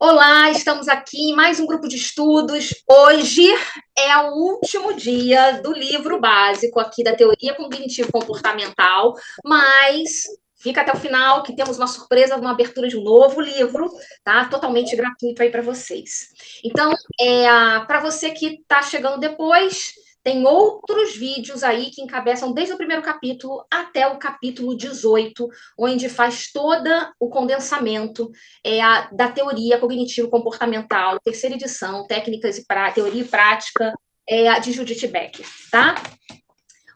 Olá, estamos aqui em mais um grupo de estudos. Hoje é o último dia do livro básico aqui da teoria cognitivo-comportamental, mas fica até o final que temos uma surpresa, uma abertura de um novo livro, tá? Totalmente gratuito aí para vocês. Então, para você que está chegando depois, tem outros vídeos aí que encabeçam desde o primeiro capítulo até o capítulo 18, onde faz todo o condensamento da teoria cognitivo-comportamental, terceira edição, técnicas e teoria e prática de Judith Becker, tá?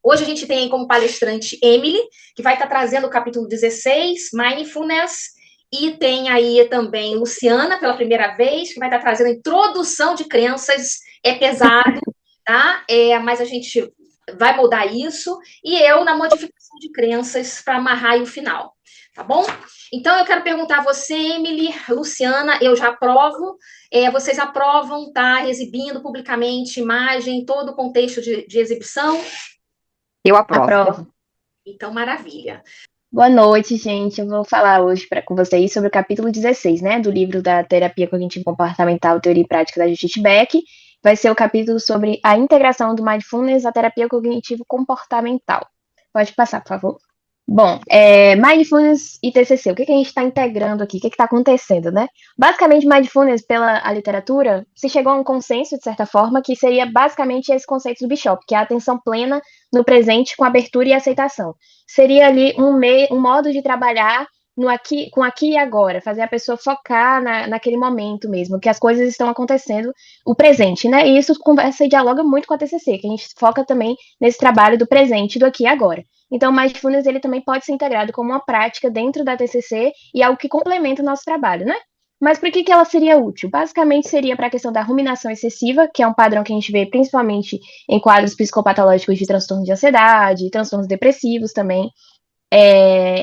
Hoje a gente tem como palestrante Emily, que vai estar trazendo o capítulo 16, Mindfulness, e tem aí também Luciana, pela primeira vez, que vai estar trazendo a introdução de crenças, é pesado, tá? Mas a gente vai mudar isso, e eu na modificação de crenças para amarrar aí o final, tá bom? Então eu quero perguntar a você, Emily, Luciana, eu já aprovo, vocês aprovam, tá? Exibindo publicamente imagem, todo o contexto de exibição? Eu aprovo. Aprovo. Então, maravilha. Boa noite, gente. Eu vou falar hoje com vocês sobre o capítulo 16, né, do livro da Terapia Cognitivo-Comportamental, Teoria e Prática da Judith Beck. Vai ser o capítulo sobre a integração do Mindfulness à terapia cognitivo-comportamental. Pode passar, por favor. Bom, Mindfulness e TCC, o que a gente está integrando aqui? O que está acontecendo, né? Basicamente, Mindfulness, pela literatura, se chegou a um consenso, de certa forma, que seria basicamente esse conceito do Bishop, que é a atenção plena no presente com abertura e aceitação. Seria ali um modo de trabalhar com aqui e agora, fazer a pessoa focar naquele momento mesmo, que as coisas estão acontecendo, o presente, né? E isso conversa e dialoga muito com a TCC, que a gente foca também nesse trabalho do presente, do aqui e agora. Então, o Mindfulness ele também pode ser integrado como uma prática dentro da TCC e algo que complementa o nosso trabalho, né? Mas por que ela seria útil? Basicamente, seria para a questão da ruminação excessiva, que é um padrão que a gente vê principalmente em quadros psicopatológicos de transtorno de ansiedade, transtornos depressivos também,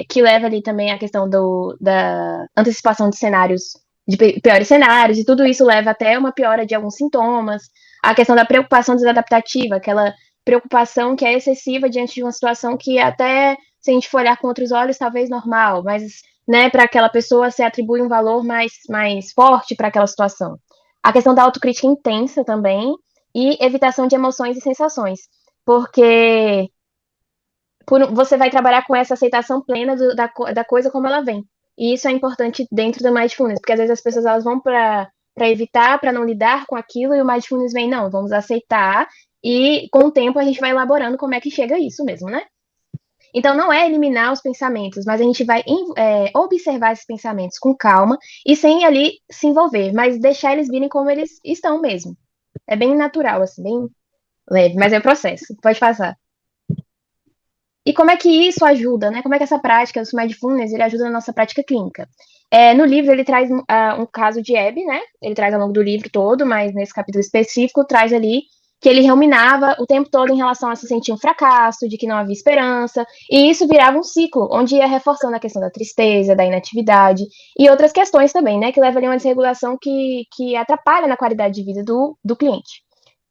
que leva ali também a questão da antecipação de cenários, de piores cenários, e tudo isso leva até uma piora de alguns sintomas, a questão da preocupação desadaptativa, aquela preocupação que é excessiva diante de uma situação que até, se a gente for olhar com outros olhos, talvez normal, mas né, para aquela pessoa se atribui um valor mais forte para aquela situação. A questão da autocrítica intensa também, e evitação de emoções e sensações, porque você vai trabalhar com essa aceitação plena da coisa como ela vem. E isso é importante dentro do Mindfulness, porque às vezes as pessoas elas vão para evitar, para não lidar com aquilo, e o Mindfulness vem, não, vamos aceitar, e com o tempo a gente vai elaborando como é que chega a isso mesmo, né? Então, não é eliminar os pensamentos, mas a gente vai observar esses pensamentos com calma e sem ali se envolver, mas deixar eles virem como eles estão mesmo. É bem natural, assim, bem leve, mas é o processo. Pode passar. E como é que isso ajuda, né? Como é que essa prática do mindfulness ele ajuda na nossa prática clínica? No livro ele traz um caso de Hebe, né? Ele traz ao longo do livro todo, mas nesse capítulo específico traz ali que ele ruminava o tempo todo em relação a se sentir um fracasso, de que não havia esperança, e isso virava um ciclo, onde ia reforçando a questão da tristeza, da inatividade, e outras questões também, né? Que leva ali a uma desregulação que atrapalha na qualidade de vida do cliente.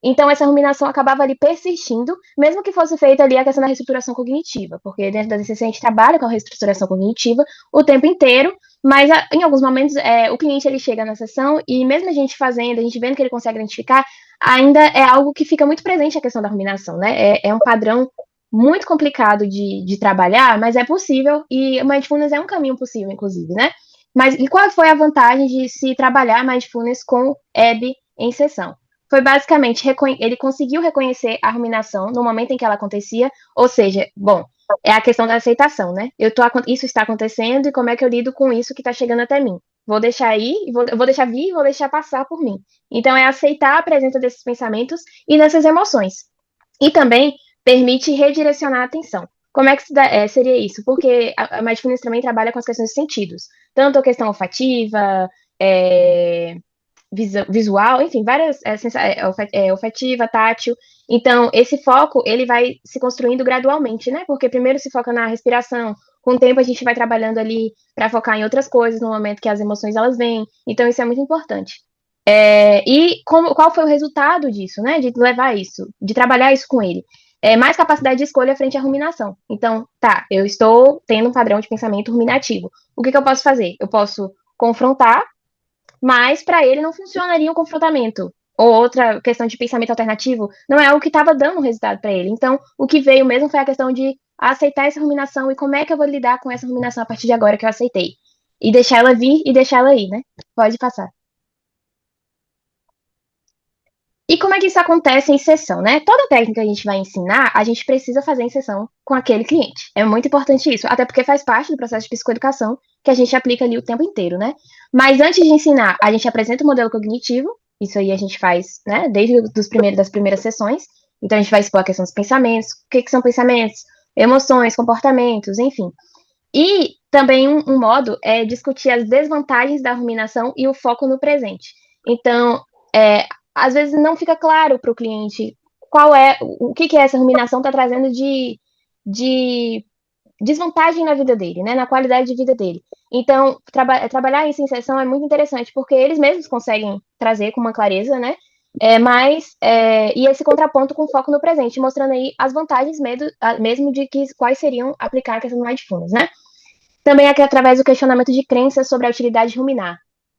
Então, essa ruminação acabava ali persistindo, mesmo que fosse feita ali a questão da reestruturação cognitiva, porque dentro da DCC a gente trabalha com a reestruturação cognitiva o tempo inteiro, mas em alguns momentos o cliente ele chega na sessão e mesmo a gente fazendo, a gente vendo que ele consegue identificar, ainda é algo que fica muito presente a questão da ruminação, né? É um padrão muito complicado de trabalhar, mas é possível e o Mindfulness é um caminho possível, inclusive, né? Mas e qual foi a vantagem de se trabalhar Mindfulness com Hebe em sessão? Foi basicamente, ele conseguiu reconhecer a ruminação no momento em que ela acontecia, ou seja, bom, é a questão da aceitação, né? Isso está acontecendo e como é que eu lido com isso que está chegando até mim? Vou deixar ir, eu vou deixar vir e vou deixar passar por mim. Então, é aceitar a presença desses pensamentos e dessas emoções. E também permite redirecionar a atenção. Como é que seria isso? Porque a Mindfulness também trabalha com as questões de sentidos, tanto a questão olfativa, visual, enfim, várias olfativa, tátil. Então, esse foco, ele vai se construindo gradualmente, né? Porque primeiro se foca na respiração, com o tempo a gente vai trabalhando ali para focar em outras coisas, no momento que as emoções elas vêm. Então, isso é muito importante. Qual foi o resultado disso, né? De levar isso, de trabalhar isso com ele? Mais capacidade de escolha frente à ruminação. Então, tá, eu estou tendo um padrão de pensamento ruminativo. O que eu posso fazer? Eu posso confrontar mas para ele não funcionaria um confrontamento. Ou outra questão de pensamento alternativo, não é algo que estava dando resultado para ele. Então, o que veio mesmo foi a questão de aceitar essa ruminação e como é que eu vou lidar com essa ruminação a partir de agora que eu aceitei. E deixar ela vir e deixar ela ir, né? Pode passar. E como é que isso acontece em sessão, né? Toda técnica que a gente vai ensinar, a gente precisa fazer em sessão com aquele cliente. É muito importante isso, até porque faz parte do processo de psicoeducação que a gente aplica ali o tempo inteiro, né? Mas antes de ensinar, a gente apresenta o modelo cognitivo, isso aí a gente faz, né, desde das primeiras sessões. Então a gente vai expor a questão dos pensamentos, o que são pensamentos, emoções, comportamentos, enfim. E também um modo é discutir as desvantagens da ruminação e o foco no presente. Então, às vezes não fica claro para o cliente o que essa ruminação está trazendo de desvantagem na vida dele, né, na qualidade de vida dele. Então, trabalhar isso em sessão é muito interessante, porque eles mesmos conseguem trazer com uma clareza, né, e esse contraponto com foco no presente, mostrando aí as vantagens mesmo de quais seriam aplicar a questão do mindfulness, né. Também aqui através do questionamento de crenças sobre a utilidade de ruminar.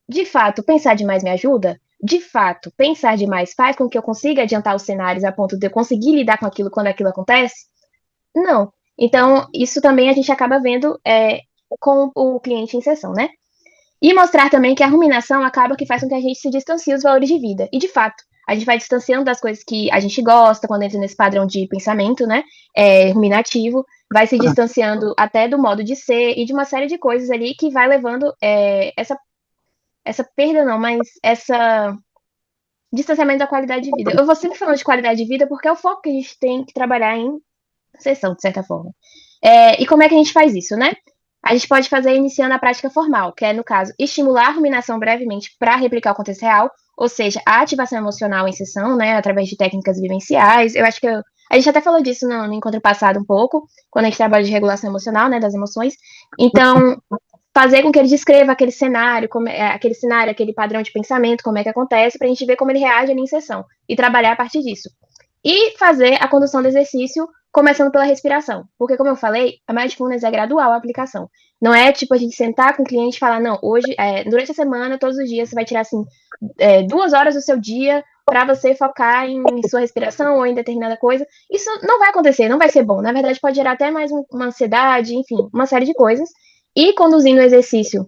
De fato, pensar demais me ajuda? De fato, pensar demais faz com que eu consiga adiantar os cenários a ponto de eu conseguir lidar com aquilo quando aquilo acontece? Não. Então, isso também a gente acaba vendo com o cliente em sessão, né? E mostrar também que a ruminação acaba que faz com que a gente se distancie dos valores de vida. E, de fato, a gente vai distanciando das coisas que a gente gosta quando entra nesse padrão de pensamento, né? Ruminativo, vai se distanciando até do modo de ser e de uma série de coisas ali que vai levando essa perda, não, mas essa distanciamento da qualidade de vida. Eu vou sempre falando de qualidade de vida porque é o foco que a gente tem que trabalhar em sessão, de certa forma. E como é que a gente faz isso, né? A gente pode fazer iniciando a prática formal, que é, no caso, estimular a ruminação brevemente para replicar o contexto real, ou seja, a ativação emocional em sessão, né, através de técnicas vivenciais. Eu acho que a gente até falou disso no encontro passado um pouco, quando a gente trabalha de regulação emocional, né, das emoções. Então, fazer com que ele descreva aquele cenário, aquele padrão de pensamento, como é que acontece, para a gente ver como ele reage ali em sessão e trabalhar a partir disso. E fazer a condução do exercício começando pela respiração. Porque, como eu falei, a mindfulness é gradual a aplicação. Não é tipo a gente sentar com o cliente e falar, não, hoje, durante a semana, todos os dias, você vai tirar, assim, 2 horas do seu dia para você focar em sua respiração ou em determinada coisa. Isso não vai acontecer, não vai ser bom. Na verdade, pode gerar até mais uma ansiedade, enfim, uma série de coisas. E conduzindo o exercício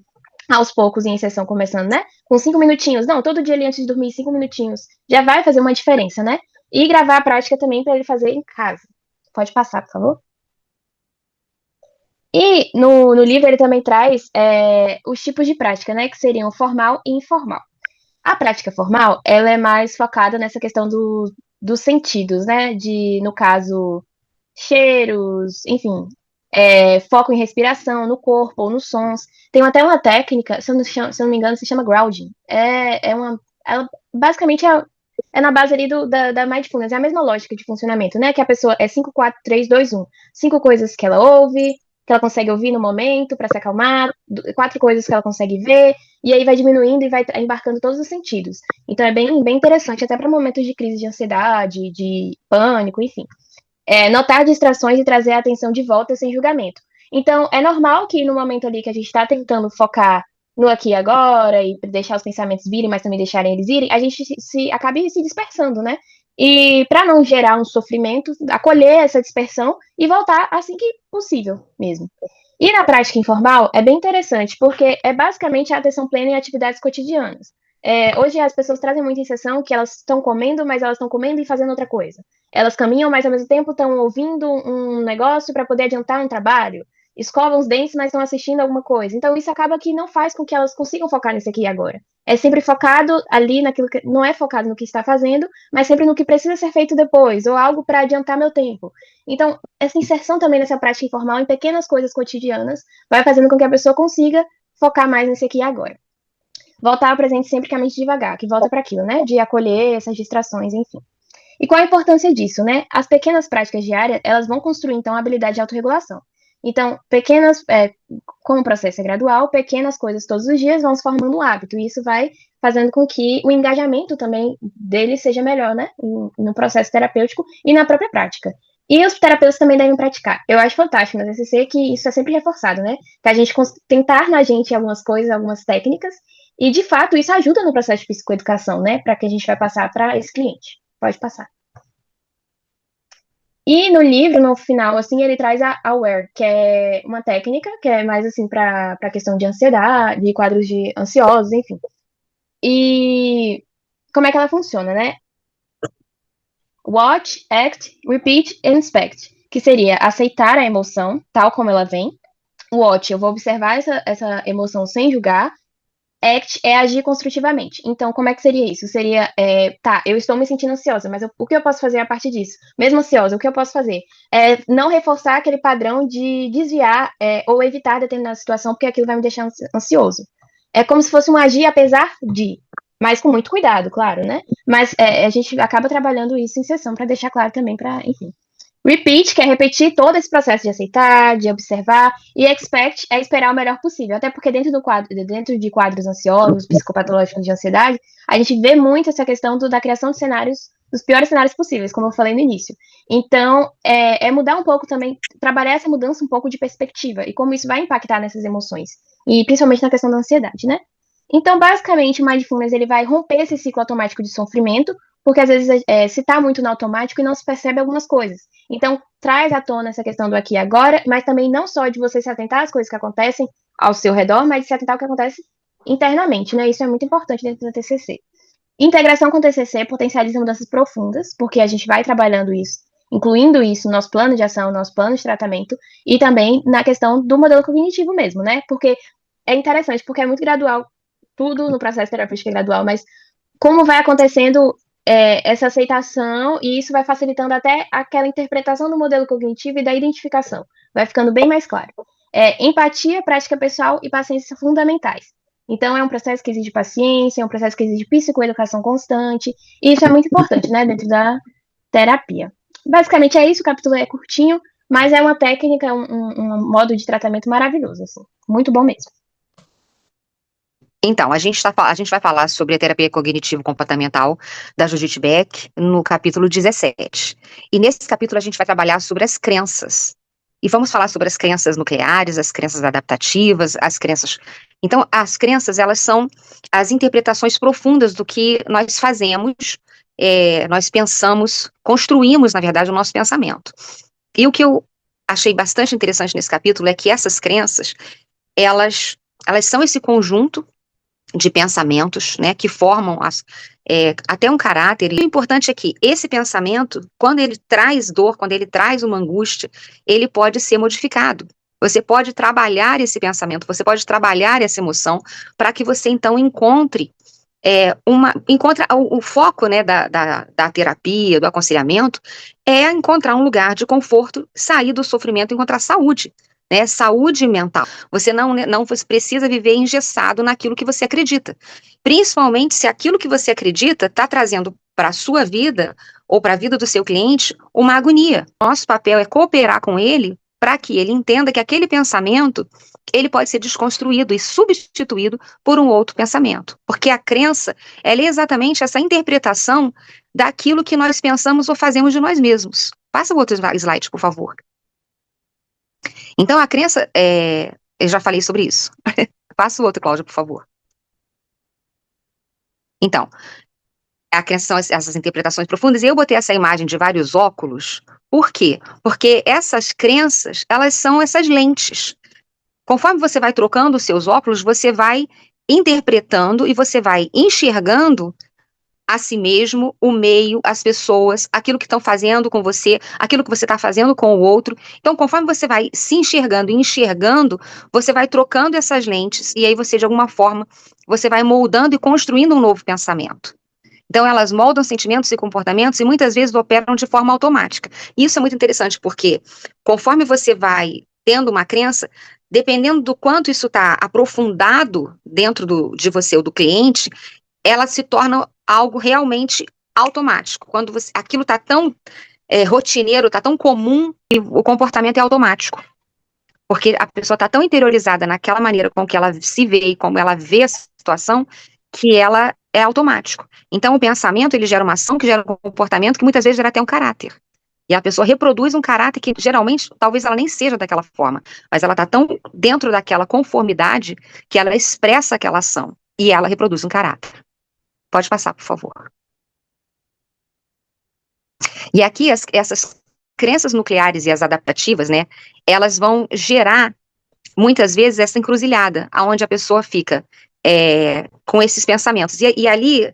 aos poucos, em sessão começando, né? Com 5 minutinhos. Não, todo dia ali antes de dormir, 5 minutinhos. Já vai fazer uma diferença, né? E gravar a prática também para ele fazer em casa. Pode passar, por favor. E no livro ele também traz os tipos de prática, né? Que seriam formal e informal. A prática formal, ela é mais focada nessa questão dos sentidos, né? No caso, cheiros, enfim, foco em respiração, no corpo ou nos sons. Tem até uma técnica, se eu não me engano, se chama grounding. Ela basicamente é na base ali da mindfulness, é a mesma lógica de funcionamento, né? Que a pessoa é 5, 4, 3, 2, 1. 5 coisas que ela ouve, que ela consegue ouvir no momento para se acalmar, 4 coisas que ela consegue ver, e aí vai diminuindo e vai embarcando todos os sentidos. Então é bem, bem interessante, até para momentos de crise de ansiedade, de pânico, enfim. Notar distrações e trazer a atenção de volta sem julgamento. Então, é normal que no momento ali que a gente está tentando focar no aqui e agora e deixar os pensamentos virem, mas também deixarem eles irem, a gente acabe se dispersando, né? E para não gerar um sofrimento, acolher essa dispersão e voltar assim que possível mesmo. E na prática informal é bem interessante, porque é basicamente a atenção plena em atividades cotidianas. Hoje as pessoas trazem muita inserção que elas estão comendo, mas elas estão comendo e fazendo outra coisa. Elas caminham, mas ao mesmo tempo estão ouvindo um negócio para poder adiantar um trabalho. Escovam os dentes, mas estão assistindo alguma coisa. Então, isso acaba que não faz com que elas consigam focar nisso aqui e agora. É sempre focado ali naquilo que não é focado no que está fazendo, mas sempre no que precisa ser feito depois, ou algo para adiantar meu tempo. Então, essa inserção também nessa prática informal em pequenas coisas cotidianas vai fazendo com que a pessoa consiga focar mais nesse aqui e agora. Voltar ao presente sempre que a mente devagar, que volta para aquilo, né? De acolher essas distrações, enfim. E qual a importância disso, né? As pequenas práticas diárias, elas vão construir, então, a habilidade de autorregulação. Então, como o processo é gradual, pequenas coisas todos os dias vão se formando um hábito, e isso vai fazendo com que o engajamento também dele seja melhor, né? No processo terapêutico e na própria prática. E os terapeutas também devem praticar. Eu acho fantástico na TCC que isso é sempre reforçado, né? Que a gente tentar na gente algumas coisas, algumas técnicas, E, de fato, isso ajuda no processo de psicoeducação, né? Para que a gente vai passar para esse cliente. Pode passar. E no livro, no final, assim, ele traz a AWARE, que é uma técnica que é mais, assim, para a questão de ansiedade, de quadros de ansiosos, enfim. E como é que ela funciona, né? Watch, act, repeat and expect, que seria aceitar a emoção tal como ela vem. Watch, eu vou observar essa emoção sem julgar. Act é agir construtivamente. Então, como é que seria isso? Seria, tá, eu estou me sentindo ansiosa, mas o que eu posso fazer a partir disso? Mesmo ansiosa, o que eu posso fazer? É não reforçar aquele padrão de desviar ou evitar determinada situação, porque aquilo vai me deixar ansioso. É como se fosse um agir apesar de, mas com muito cuidado, claro, né? Mas a gente acaba trabalhando isso em sessão para deixar claro também, para, enfim. Repeat, que é repetir todo esse processo de aceitar, de observar, e expect é esperar o melhor possível. Até porque dentro de quadros ansiosos, psicopatológicos de ansiedade, a gente vê muito essa questão da criação de cenários, dos piores cenários possíveis, como eu falei no início. Então, é mudar um pouco também, trabalhar essa mudança um pouco de perspectiva, e como isso vai impactar nessas emoções. E principalmente na questão da ansiedade, né? Então, basicamente, o Mindfulness ele vai romper esse ciclo automático de sofrimento, porque às vezes se está muito no automático e não se percebe algumas coisas. Então, traz à tona essa questão do aqui e agora, mas também não só de você se atentar às coisas que acontecem ao seu redor, mas de se atentar ao que acontece internamente, né? Isso é muito importante dentro da TCC. Integração com o TCC potencializa mudanças profundas, porque a gente vai trabalhando isso, incluindo isso no nosso plano de ação, no nosso plano de tratamento, e também na questão do modelo cognitivo mesmo, né? Porque é interessante, porque é muito gradual, tudo no processo terapêutico é gradual, mas como vai acontecendo essa aceitação, e isso vai facilitando até aquela interpretação do modelo cognitivo e da identificação. Vai ficando bem mais claro. Empatia, prática pessoal e paciência são fundamentais. Então, é um processo que exige paciência, é um processo que exige psicoeducação constante, e isso é muito importante, né, dentro da terapia. Basicamente é isso, o capítulo é curtinho, mas é uma técnica, um modo de tratamento maravilhoso, assim. Muito bom mesmo. Então, a gente vai falar sobre a terapia cognitivo-comportamental da Judith Beck no capítulo 17. E nesse capítulo a gente vai trabalhar sobre as crenças. E vamos falar sobre as crenças nucleares, as crenças adaptativas, as crenças... Então, as crenças, elas são as interpretações profundas do que nós fazemos, nós pensamos, construímos, na verdade, o nosso pensamento. E o que eu achei bastante interessante nesse capítulo é que essas crenças, elas são esse conjunto de pensamentos, né, que formam até um caráter. E o importante é que esse pensamento, quando ele traz dor, quando ele traz uma angústia, ele pode ser modificado. Você pode trabalhar esse pensamento, você pode trabalhar essa emoção para que você, então, encontre o foco, né, da terapia, do aconselhamento, é encontrar um lugar de conforto, sair do sofrimento, encontrar saúde. Né, saúde mental. Você não precisa viver engessado naquilo que você acredita. Principalmente se aquilo que você acredita está trazendo para a sua vida ou para a vida do seu cliente uma agonia. Nosso papel é cooperar com ele para que ele entenda que aquele pensamento ele pode ser desconstruído e substituído por um outro pensamento. Porque a crença, ela é exatamente essa interpretação daquilo que nós pensamos ou fazemos de nós mesmos. Passa o outro slide, por favor. Então, a crença, eu já falei sobre isso. Passa o outro, Cláudia, por favor. Então, a crença são essas interpretações profundas, e eu botei essa imagem de vários óculos. Por quê? Porque essas crenças, elas são essas lentes. Conforme você vai trocando os seus óculos, você vai interpretando e você vai enxergando a si mesmo, o meio, as pessoas, aquilo que estão fazendo com você, aquilo que você está fazendo com o outro. Então, conforme você vai se enxergando e enxergando, você vai trocando essas lentes, e aí você, de alguma forma, você vai moldando e construindo um novo pensamento. Então, elas moldam sentimentos e comportamentos e muitas vezes operam de forma automática. Isso é muito interessante, porque conforme você vai tendo uma crença, dependendo do quanto isso está aprofundado dentro de você ou do cliente, ela se torna algo realmente automático. Quando aquilo está tão rotineiro, está tão comum, e o comportamento é automático. Porque a pessoa está tão interiorizada naquela maneira com que ela se vê e como ela vê a situação, que ela é automático. Então, o pensamento, ele gera uma ação, que gera um comportamento, que muitas vezes gera até um caráter. E a pessoa reproduz um caráter que, geralmente, talvez ela nem seja daquela forma, mas ela está tão dentro daquela conformidade que ela expressa aquela ação. e ela reproduz um caráter. Pode passar, por favor. E aqui essas crenças nucleares e as adaptativas, né, elas vão gerar muitas vezes essa encruzilhada, aonde a pessoa fica com esses pensamentos. E ali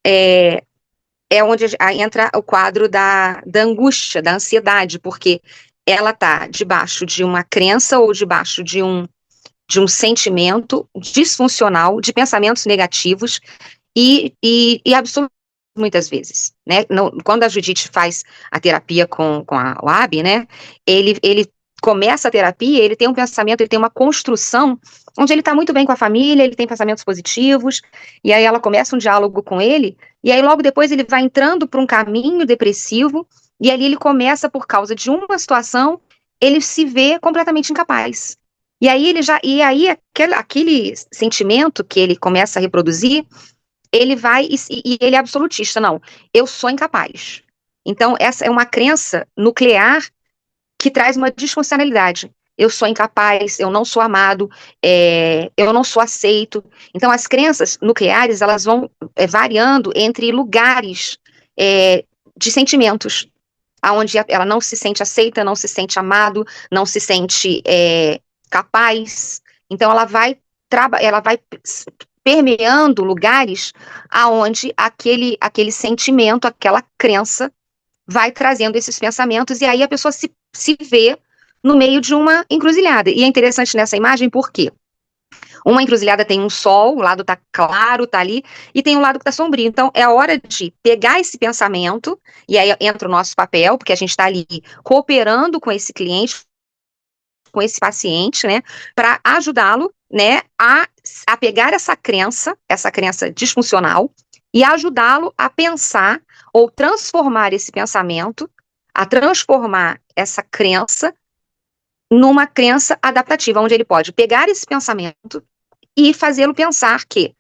é onde entra o quadro da angústia, da ansiedade, porque ela está debaixo de uma crença ou debaixo de um sentimento disfuncional, de pensamentos negativos e absolutamente muitas vezes, né? Quando a Judite faz a terapia com o Abi, né? Ele começa a terapia, ele tem um pensamento, ele tem uma construção onde ele está muito bem com a família, ele tem pensamentos positivos, e aí ela começa um diálogo com ele, e aí logo depois ele vai entrando para um caminho depressivo, e ali ele começa, por causa de uma situação, ele se vê completamente incapaz. E aí aquele sentimento que ele começa a reproduzir, ele vai e ele é absolutista, não, eu sou incapaz. Então essa é uma crença nuclear que traz uma disfuncionalidade. Eu sou incapaz, eu não sou amado, eu não sou aceito. Então as crenças nucleares, elas vão variando entre lugares de sentimentos, onde ela não se sente aceita, não se sente amado, não se sente capaz. Então ela vai permeando lugares aonde aquele sentimento, aquela crença vai trazendo esses pensamentos, e aí a pessoa se vê no meio de uma encruzilhada. E é interessante nessa imagem porque uma encruzilhada tem um sol, o lado tá claro, tá ali, e tem um lado que tá sombrio. Então é a hora de pegar esse pensamento, e aí entra o nosso papel, porque a gente está ali cooperando com esse cliente, com esse paciente, né, para ajudá-lo, né, a pegar essa crença disfuncional e ajudá-lo a pensar ou transformar esse pensamento, a transformar essa crença numa crença adaptativa, onde ele pode pegar esse pensamento e fazê-lo pensar que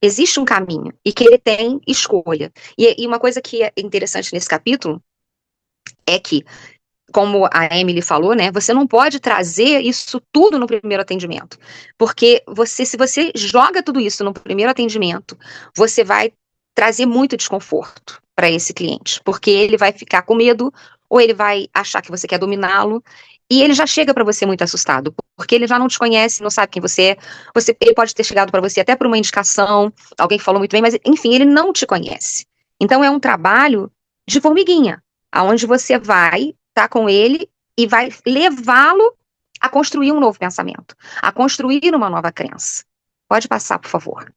existe um caminho e que ele tem escolha. E uma coisa que é interessante nesse capítulo é que, como a Emily falou, né, você não pode trazer isso tudo no primeiro atendimento, porque se você joga tudo isso no primeiro atendimento, você vai trazer muito desconforto para esse cliente, porque ele vai ficar com medo, ou ele vai achar que você quer dominá-lo, e ele já chega para você muito assustado, porque ele já não te conhece, não sabe quem você é, ele pode ter chegado para você até por uma indicação, alguém que falou muito bem, mas enfim, ele não te conhece. Então é um trabalho de formiguinha, aonde você vai estar com ele e vai levá-lo a construir um novo pensamento, a construir uma nova crença. Pode passar, por favor.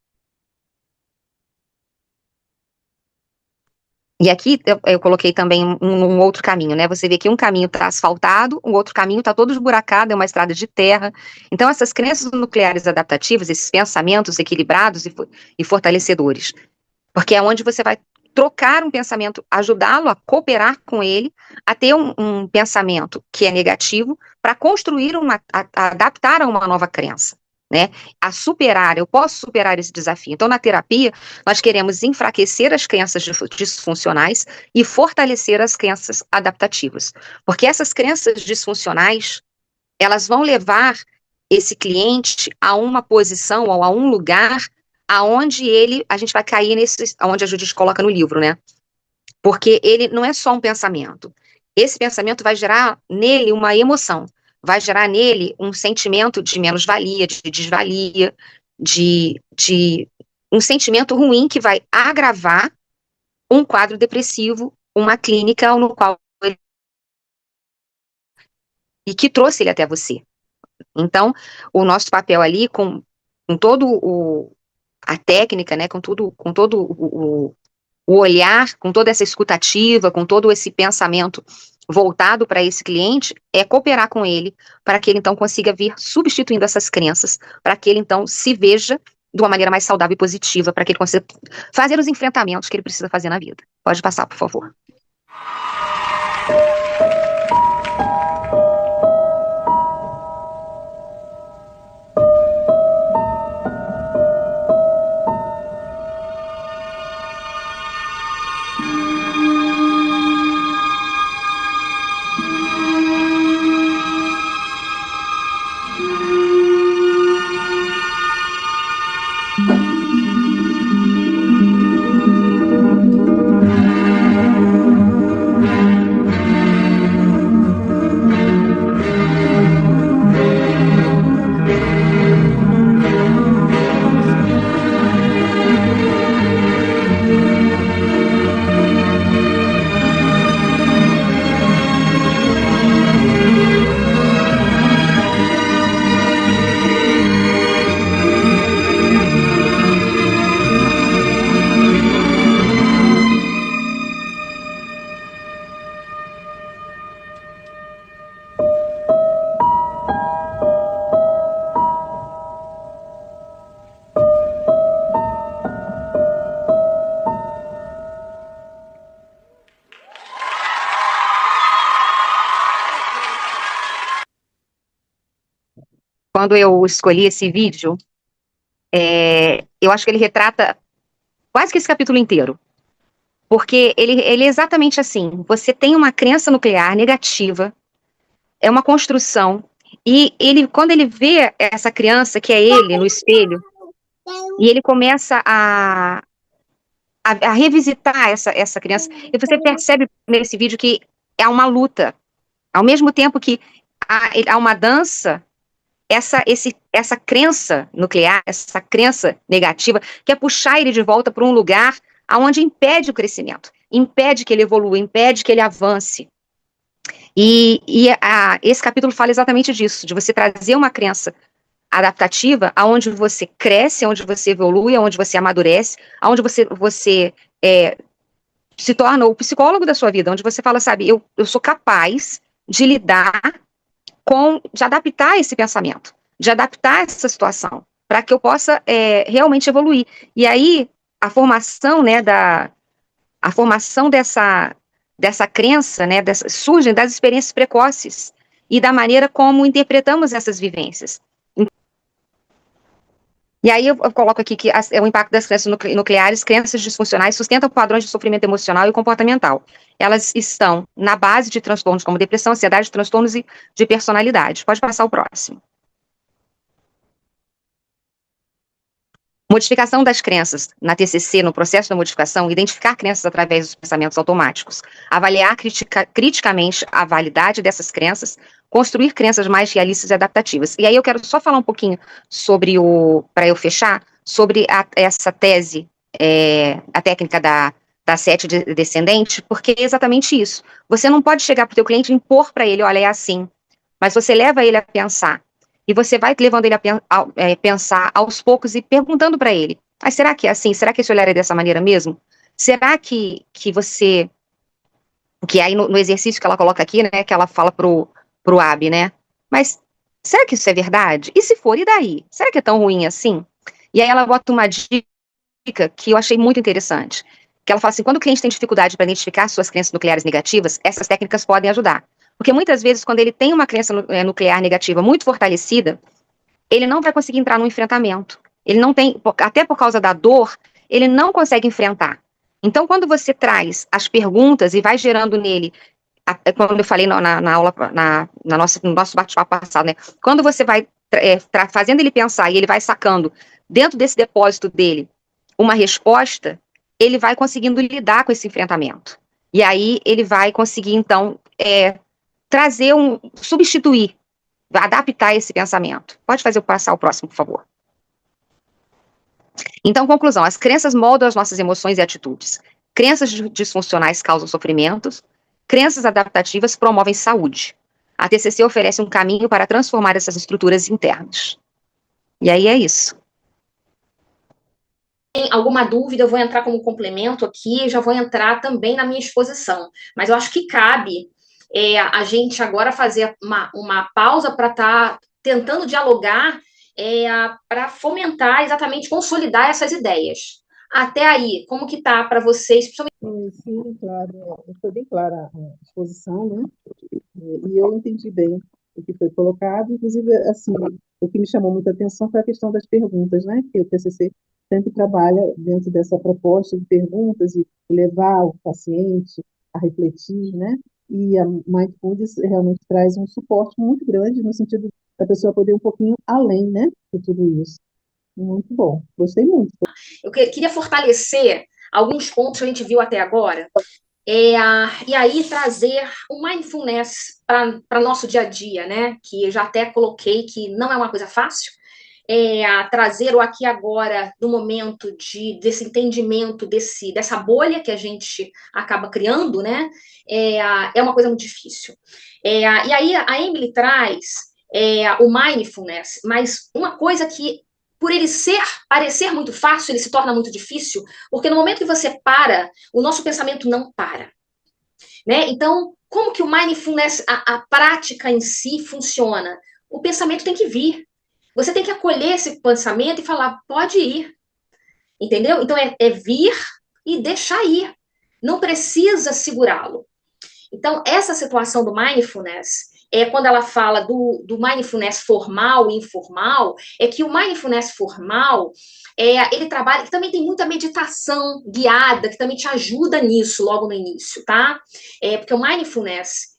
E aqui eu coloquei também um outro caminho, né? Você vê que um caminho está asfaltado, o outro caminho está todo esburacado, é uma estrada de terra. Então, essas crenças nucleares adaptativas, esses pensamentos equilibrados e fortalecedores, porque é onde você vai trocar um pensamento, ajudá-lo a cooperar com ele, a ter um pensamento que é negativo, para construir a adaptar a uma nova crença, né? Eu posso superar esse desafio. Então, na terapia, nós queremos enfraquecer as crenças disfuncionais e fortalecer as crenças adaptativas. Porque essas crenças disfuncionais, elas vão levar esse cliente a uma posição ou a um lugar aonde a gente vai cair aonde a Judite coloca no livro, né? Porque ele não é só um pensamento. Esse pensamento vai gerar nele uma emoção, vai gerar nele um sentimento de menos-valia, de desvalia, de um sentimento ruim que vai agravar um quadro depressivo, uma clínica no qual e que trouxe ele até você. Então, o nosso papel ali, com todo a técnica, né, com todo o olhar, com toda essa escutativa, com todo esse pensamento voltado para esse cliente, é cooperar com ele, para que ele então consiga vir substituindo essas crenças, para que ele então se veja de uma maneira mais saudável e positiva, para que ele consiga fazer os enfrentamentos que ele precisa fazer na vida. Pode passar, por favor. quando eu escolhi esse vídeo, eu acho que ele retrata quase que esse capítulo inteiro. Porque ele é exatamente assim. Você tem uma crença nuclear negativa, é uma construção, e quando ele vê essa criança, que é ele, no espelho, e ele começa a revisitar essa criança, e você percebe nesse vídeo que é uma luta. Ao mesmo tempo que há uma dança, essa crença nuclear, essa crença negativa, quer puxar ele de volta para um lugar onde impede o crescimento, impede que ele evolua, impede que ele avance. Esse capítulo fala exatamente disso, de você trazer uma crença adaptativa, aonde você cresce, onde você evolui, onde você amadurece, aonde você se torna o psicólogo da sua vida, onde você fala, sabe, eu sou capaz de lidar de adaptar esse pensamento, de adaptar essa situação, para que eu possa realmente evoluir. E aí, a formação, né, a formação dessa crença, né, surge das experiências precoces e da maneira como interpretamos essas vivências. E aí eu coloco aqui que o impacto das crenças nucleares, crenças disfuncionais, sustentam padrões de sofrimento emocional e comportamental. Elas estão na base de transtornos como depressão, ansiedade, transtornos de personalidade. Pode passar o próximo. Modificação das crenças. Na TCC, no processo da modificação, identificar crenças através dos pensamentos automáticos. Avaliar criticamente a validade dessas crenças, construir crenças mais realistas e adaptativas. E aí eu quero só falar um pouquinho sobre para eu fechar, sobre essa tese, a técnica da sete descendente, porque é exatamente isso. Você não pode chegar para o teu cliente e impor para ele, olha, é assim. Mas você leva ele a pensar. E você vai levando ele a pensar aos poucos e perguntando para ele, mas será que é assim? Será que esse olhar é dessa maneira mesmo? Será que você... Que aí no exercício que ela coloca aqui, né, que ela fala pro Abi, né? Mas será que isso é verdade? E se for, e daí? Será que é tão ruim assim? E aí ela bota uma dica que eu achei muito interessante, que ela fala assim, quando o cliente tem dificuldade para identificar suas crenças nucleares negativas, essas técnicas podem ajudar. Porque muitas vezes, quando ele tem uma crença nuclear negativa muito fortalecida, ele não vai conseguir entrar no enfrentamento. Ele não tem, até por causa da dor, ele não consegue enfrentar. Então, quando você traz as perguntas e vai gerando nele, quando eu falei na aula, no nosso bate-papo passado, né? Quando você vai fazendo ele pensar e ele vai sacando dentro desse depósito dele uma resposta, ele vai conseguindo lidar com esse enfrentamento. E aí ele vai conseguir, então, substituir, adaptar esse pensamento. Pode passar o próximo, por favor. Então, conclusão, as crenças moldam as nossas emoções e atitudes. Crenças disfuncionais causam sofrimentos, crenças adaptativas promovem saúde. A TCC oferece um caminho para transformar essas estruturas internas. E aí é isso. Tem alguma dúvida, eu vou entrar como complemento aqui, já vou entrar também na minha exposição. Mas eu acho que cabe a gente agora fazer uma pausa para estar tentando dialogar para fomentar, exatamente, consolidar essas ideias. Até aí, como que tá para vocês? Sim, claro. Foi bem clara a exposição, né? E eu entendi bem o que foi colocado. Inclusive, assim, o que me chamou muita atenção foi a questão das perguntas, né? Que o TCC sempre trabalha dentro dessa proposta de perguntas e levar o paciente a refletir, né? E a Mindfulness realmente traz um suporte muito grande no sentido da pessoa poder ir um pouquinho além, né? De tudo isso. Muito bom. Gostei muito. Eu queria fortalecer alguns pontos que a gente viu até agora, e aí trazer o mindfulness para nosso dia a dia, né? Que eu já até coloquei que não é uma coisa fácil, trazer o aqui e agora no momento desse entendimento, dessa bolha que a gente acaba criando, né? É uma coisa muito difícil. E aí a Emily traz o mindfulness, mas uma coisa que por ele parecer muito fácil, ele se torna muito difícil, porque no momento que você para, o nosso pensamento não para, né? Então, como que o mindfulness, a prática em si funciona? O pensamento tem que vir. Você tem que acolher esse pensamento e falar, pode ir, entendeu? Então, é vir e deixar ir. Não precisa segurá-lo. Então, essa situação do mindfulness, quando ela fala do mindfulness formal e informal, é que o mindfulness formal, ele trabalha, que também tem muita meditação guiada, que também te ajuda nisso logo no início, tá? Porque o mindfulness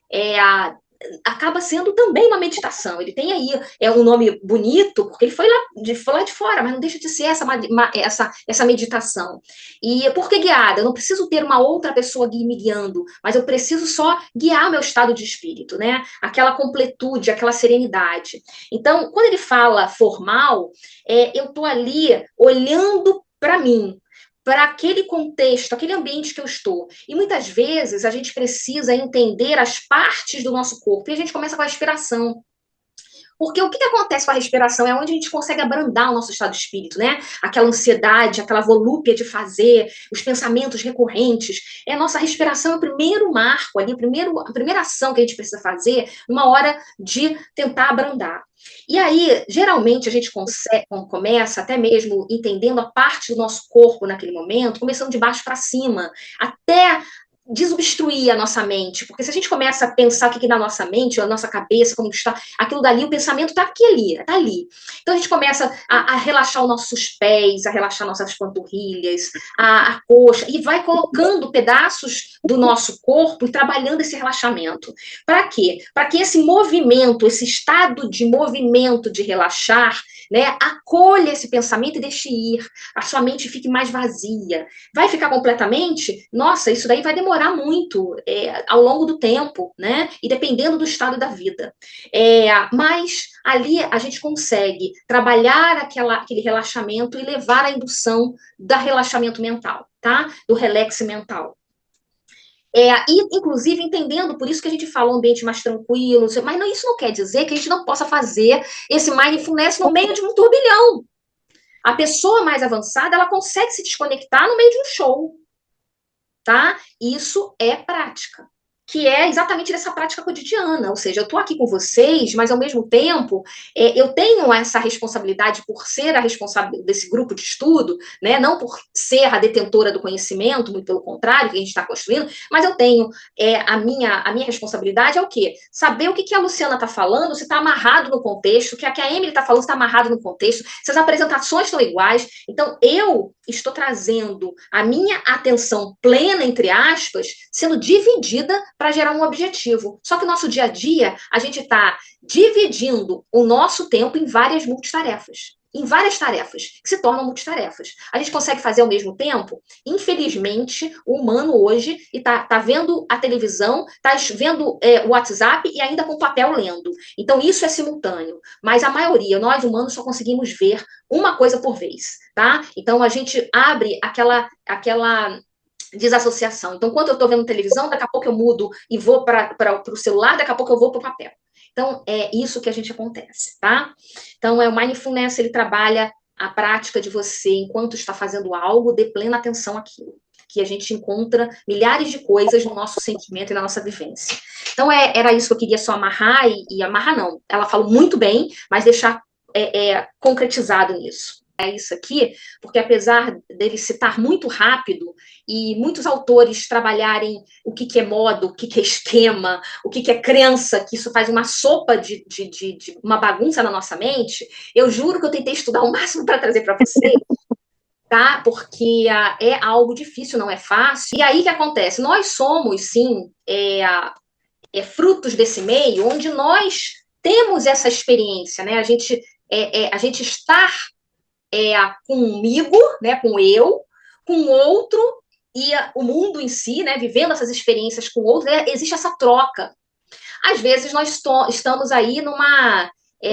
acaba sendo também uma meditação. Ele tem aí um nome bonito, porque ele foi lá de fora, mas não deixa de ser essa meditação. E por que guiada? Eu não preciso ter uma outra pessoa me guiando, mas eu preciso só guiar meu estado de espírito, né? Aquela completude, aquela serenidade. Então, quando ele fala formal, eu estou ali olhando para mim, para aquele contexto, aquele ambiente que eu estou. E muitas vezes a gente precisa entender as partes do nosso corpo. E a gente começa com a respiração. Porque o que acontece com a respiração é onde a gente consegue abrandar o nosso estado de espírito, né? Aquela ansiedade, aquela volúpia de fazer, os pensamentos recorrentes. A nossa respiração é o primeiro marco ali, a primeira ação que a gente precisa fazer numa hora de tentar abrandar. E aí, geralmente, a gente começa até mesmo entendendo a parte do nosso corpo naquele momento, começando de baixo para cima, até desobstruir a nossa mente, porque se a gente começa a pensar o que na nossa mente, a nossa cabeça, como está, aquilo dali, o pensamento está aqui ali, está ali. Então a gente começa a relaxar os nossos pés, a relaxar nossas panturrilhas, a coxa, e vai colocando pedaços do nosso corpo e trabalhando esse relaxamento. Para quê? Para que esse movimento, esse estado de movimento de relaxar, né, acolha esse pensamento e deixe ir, a sua mente fique mais vazia. Vai ficar completamente? Nossa, isso daí vai demorar muito ao longo do tempo, né? E dependendo do estado da vida. Mas ali a gente consegue trabalhar aquele relaxamento e levar a indução do relaxamento mental, tá? Do relax mental. E, inclusive, entendendo, por isso que a gente fala um ambiente mais tranquilo, mas isso não quer dizer que a gente não possa fazer esse mindfulness no meio de um turbilhão. A pessoa mais avançada, ela consegue se desconectar no meio de um show, tá? Isso é prática, que é exatamente dessa prática cotidiana, ou seja, eu estou aqui com vocês, mas ao mesmo tempo eu tenho essa responsabilidade por ser a responsável desse grupo de estudo, né? Não por ser a detentora do conhecimento, muito pelo contrário, que a gente está construindo, mas eu tenho a minha responsabilidade é o quê? Saber o que a Luciana está falando, se está amarrado no contexto, o que a Emily está falando, se está amarrado no contexto, se as apresentações estão iguais. Então, eu estou trazendo a minha atenção plena, entre aspas, sendo dividida para gerar um objetivo. Só que no nosso dia a dia, a gente está dividindo o nosso tempo em várias multitarefas. Em várias tarefas, que se tornam multitarefas. A gente consegue fazer ao mesmo tempo? Infelizmente, o humano hoje está vendo a televisão, está vendo o WhatsApp e ainda com papel lendo. Então, isso é simultâneo. Mas a maioria, nós humanos, só conseguimos ver uma coisa por vez, tá? Então, a gente abre aquela desassociação. Então, quando eu estou vendo televisão, daqui a pouco eu mudo e vou para o celular, daqui a pouco eu vou para o papel. Então, é isso que a gente acontece, tá? Então, o mindfulness, ele trabalha a prática de você, enquanto está fazendo algo, dê plena atenção àquilo. Que a gente encontra milhares de coisas no nosso sentimento e na nossa vivência. Então, era isso que eu queria só amarrar, e amarrar não. Ela falou muito bem, mas deixar concretizado nisso. É isso aqui, porque apesar dele citar muito rápido e muitos autores trabalharem o que é moda, o que é esquema, o que é crença, que isso faz uma sopa de uma bagunça na nossa mente, eu juro que eu tentei estudar o máximo para trazer para vocês, tá? Porque é algo difícil, não é fácil. E aí o que acontece? Nós somos, sim, frutos desse meio, onde nós temos essa experiência, né? A gente estar comigo, né, com eu, com o outro e o mundo em si, né, vivendo essas experiências com o outro, existe essa troca. Às vezes nós estamos aí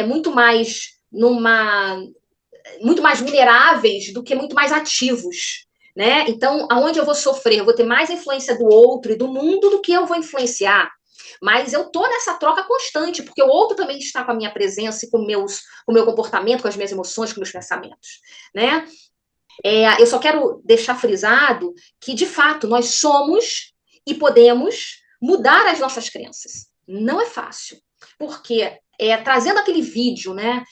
muito mais vulneráveis do que muito mais ativos, né? Então, aonde eu vou sofrer, eu vou ter mais influência do outro e do mundo do que eu vou influenciar. Mas eu tô nessa troca constante, porque o outro também está com a minha presença e com o meu comportamento, com as minhas emoções, com os meus pensamentos, né? Eu só quero deixar frisado que, de fato, nós somos e podemos mudar as nossas crenças. Não é fácil, porque trazendo aquele vídeo, né,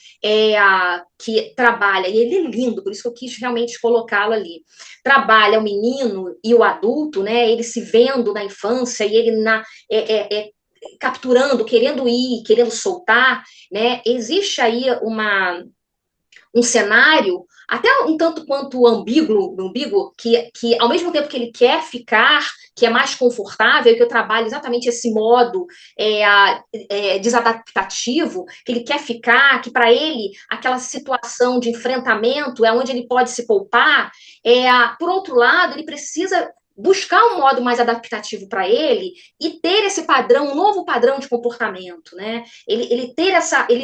que trabalha, e ele é lindo, por isso que eu quis realmente colocá-lo ali, trabalha o menino e o adulto, né, ele se vendo na infância, e ele capturando, querendo ir, querendo soltar, né? Existe aí um cenário até um tanto quanto ambíguo que ao mesmo tempo que ele quer ficar, que é mais confortável, que eu trabalho exatamente esse modo desadaptativo, que ele quer ficar, que para ele aquela situação de enfrentamento é onde ele pode se poupar, por outro lado, ele precisa buscar um modo mais adaptativo para ele e ter esse padrão, um novo padrão de comportamento, né? Ele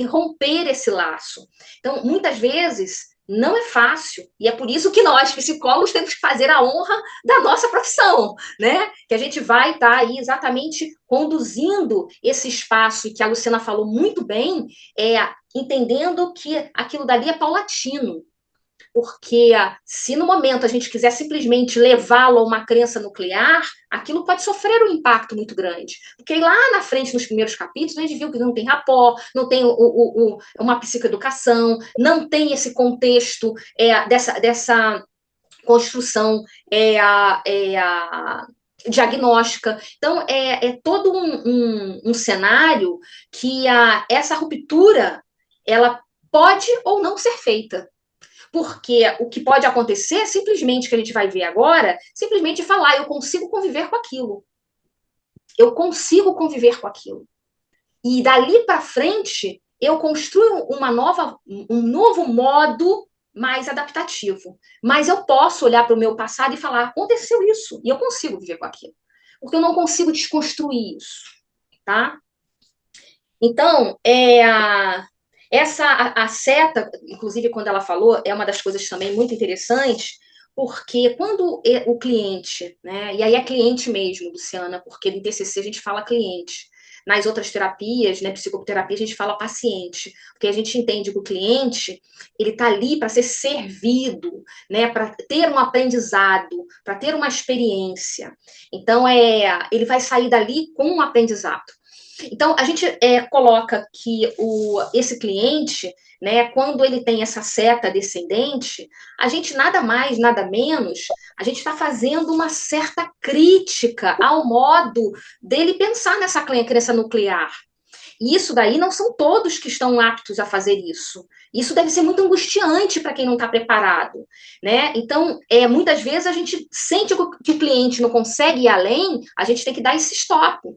romper esse laço. Então, muitas vezes, não é fácil, e é por isso que nós, psicólogos, temos que fazer a honra da nossa profissão, né? Que a gente vai estar aí exatamente conduzindo esse espaço, e que a Luciana falou muito bem, entendendo que aquilo dali é paulatino. Porque se no momento a gente quiser simplesmente levá-lo a uma crença nuclear, aquilo pode sofrer um impacto muito grande. Porque lá na frente, nos primeiros capítulos, a gente viu que não tem rapó, não tem uma psicoeducação, não tem esse contexto dessa construção diagnóstica. Então, é todo um cenário que essa ruptura ela pode ou não ser feita. Porque o que pode acontecer é simplesmente, que a gente vai ver agora, simplesmente falar, eu consigo conviver com aquilo. Eu consigo conviver com aquilo. E dali para frente, eu construo um novo modo mais adaptativo. Mas eu posso olhar para o meu passado e falar, aconteceu isso, e eu consigo viver com aquilo. Porque eu não consigo desconstruir isso, tá? Então, a seta, inclusive, quando ela falou, é uma das coisas também muito interessantes, porque quando o cliente, né, e aí é cliente mesmo, Luciana, porque no TCC a gente fala cliente, nas outras terapias, né, psicoterapia, a gente fala paciente, porque a gente entende que o cliente, ele está ali para ser servido, né, para ter um aprendizado, para ter uma experiência. Então, ele vai sair dali com um aprendizado. Então, a gente coloca que esse cliente, né, quando ele tem essa seta descendente, a gente nada mais, nada menos, a gente está fazendo uma certa crítica ao modo dele pensar nessa crença nuclear. E isso daí não são todos que estão aptos a fazer isso. Isso deve ser muito angustiante para quem não está preparado, né? Então, muitas vezes a gente sente que o cliente não consegue ir além, a gente tem que dar esse stop.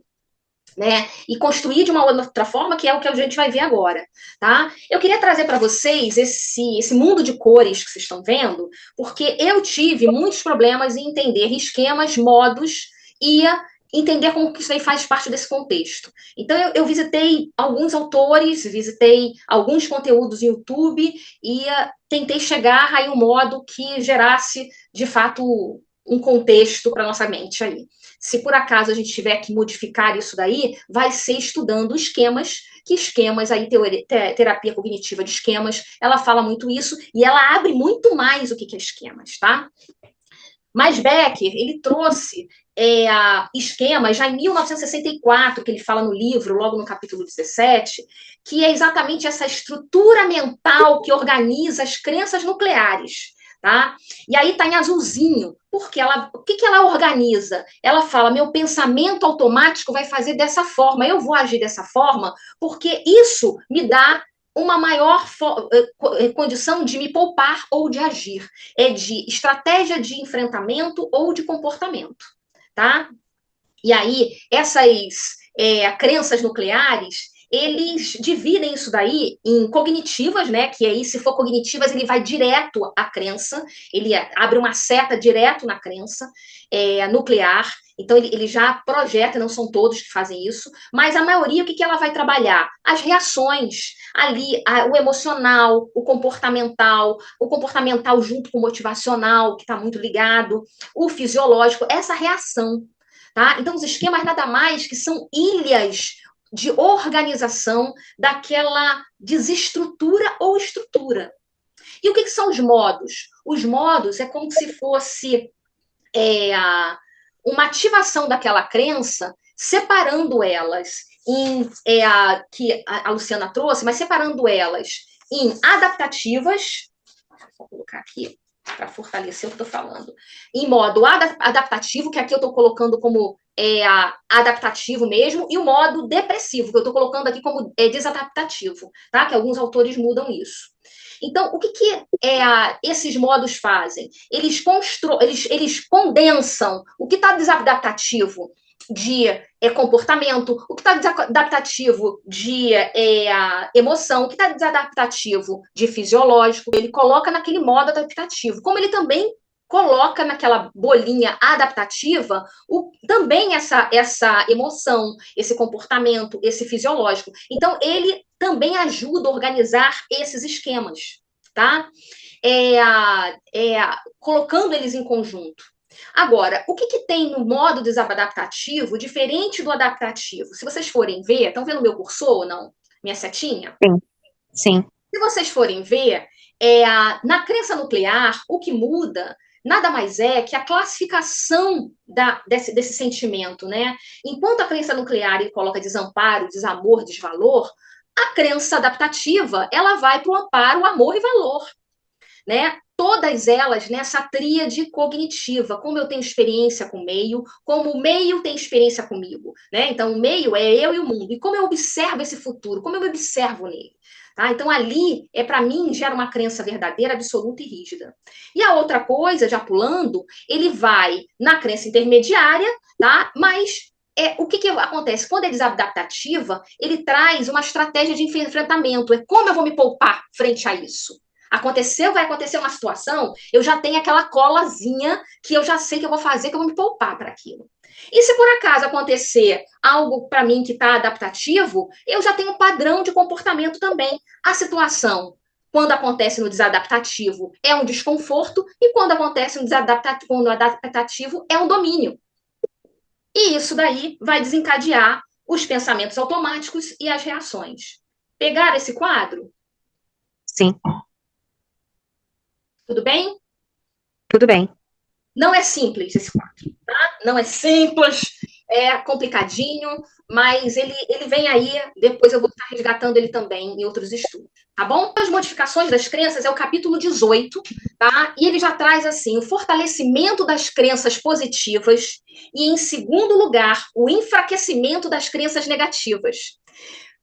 Né? E construir de uma outra forma, que é o que a gente vai ver agora, tá? Eu queria trazer para vocês esse mundo de cores que vocês estão vendo, porque eu tive muitos problemas em entender esquemas, modos e entender como que isso aí faz parte desse contexto. Então, eu visitei alguns autores, visitei alguns conteúdos no YouTube e tentei chegar a um modo que gerasse, de fato, um contexto para nossa mente aí. Se por acaso a gente tiver que modificar isso daí, vai ser estudando esquemas, aí, terapia cognitiva de esquemas, ela fala muito isso, e ela abre muito mais o que é esquemas, tá? Mas Becker, ele trouxe esquemas já em 1964, que ele fala no livro, logo no capítulo 17, que é exatamente essa estrutura mental que organiza as crenças nucleares. Tá? E aí está em azulzinho, porque o que ela organiza? Ela fala, meu pensamento automático vai fazer dessa forma, eu vou agir dessa forma, porque isso me dá uma maior condição de me poupar ou de agir. É de estratégia de enfrentamento ou de comportamento, tá? E aí, essas crenças nucleares, eles dividem isso daí em cognitivas, né? Que aí, se for cognitivas, ele vai direto à crença, ele abre uma seta direto na crença nuclear. Então, ele já projeta, não são todos que fazem isso, mas a maioria, o que ela vai trabalhar? As reações, ali, o emocional, o comportamental junto com o motivacional, que está muito ligado, o fisiológico, essa reação. Tá? Então, os esquemas nada mais que são ilhas de organização daquela desestrutura ou estrutura. E o que são os modos? Os modos é como se fosse uma ativação daquela crença, separando elas que a Luciana trouxe, mas separando elas em adaptativas, vou colocar aqui para fortalecer o que eu estou falando, em modo adaptativo, que aqui eu estou colocando como adaptativo mesmo, e o modo depressivo, que eu estou colocando aqui como desadaptativo, tá? Que alguns autores mudam isso. Então, o que esses modos fazem? Eles condensam o que está desadaptativo de comportamento, o que está desadaptativo de emoção, o que está desadaptativo de fisiológico, ele coloca naquele modo adaptativo. Como ele também coloca naquela bolinha adaptativa também essa emoção, esse comportamento, esse fisiológico. Então, ele também ajuda a organizar esses esquemas, tá? Colocando eles em conjunto. Agora, o que tem no modo desadaptativo diferente do adaptativo? Se vocês forem ver, estão vendo meu cursor ou não? Minha setinha? Sim. Sim. Se vocês forem ver, na crença nuclear, o que muda nada mais é que a classificação desse sentimento, né? Enquanto a crença nuclear ele coloca desamparo, desamor, desvalor, a crença adaptativa ela vai para o amparo, amor e valor, né? Todas elas nessa tríade cognitiva, como eu tenho experiência com o meio, como o meio tem experiência comigo, né? Então, o meio é eu e o mundo, e como eu observo esse futuro, como eu me observo nele. Tá? Então, ali, para mim, gera uma crença verdadeira, absoluta e rígida. E a outra coisa, já pulando, ele vai na crença intermediária, tá? Mas o que acontece? Quando é desadaptativa, ele traz uma estratégia de enfrentamento. É como eu vou me poupar frente a isso. Vai acontecer uma situação, eu já tenho aquela colazinha que eu já sei que eu vou fazer, que eu vou me poupar para aquilo. E se por acaso acontecer algo para mim que está adaptativo, eu já tenho um padrão de comportamento também. A situação, quando acontece no desadaptativo, é um desconforto, e quando acontece no adaptativo, é um domínio. E isso daí vai desencadear os pensamentos automáticos e as reações. Pegar esse quadro? Sim. Tudo bem? Tudo bem. Não é simples esse quadro, tá? Não é simples, é complicadinho, mas ele vem aí, depois eu vou estar resgatando ele também em outros estudos, tá bom? As modificações das crenças é o capítulo 18, tá? E ele já traz, assim, o fortalecimento das crenças positivas e, em segundo lugar, o enfraquecimento das crenças negativas.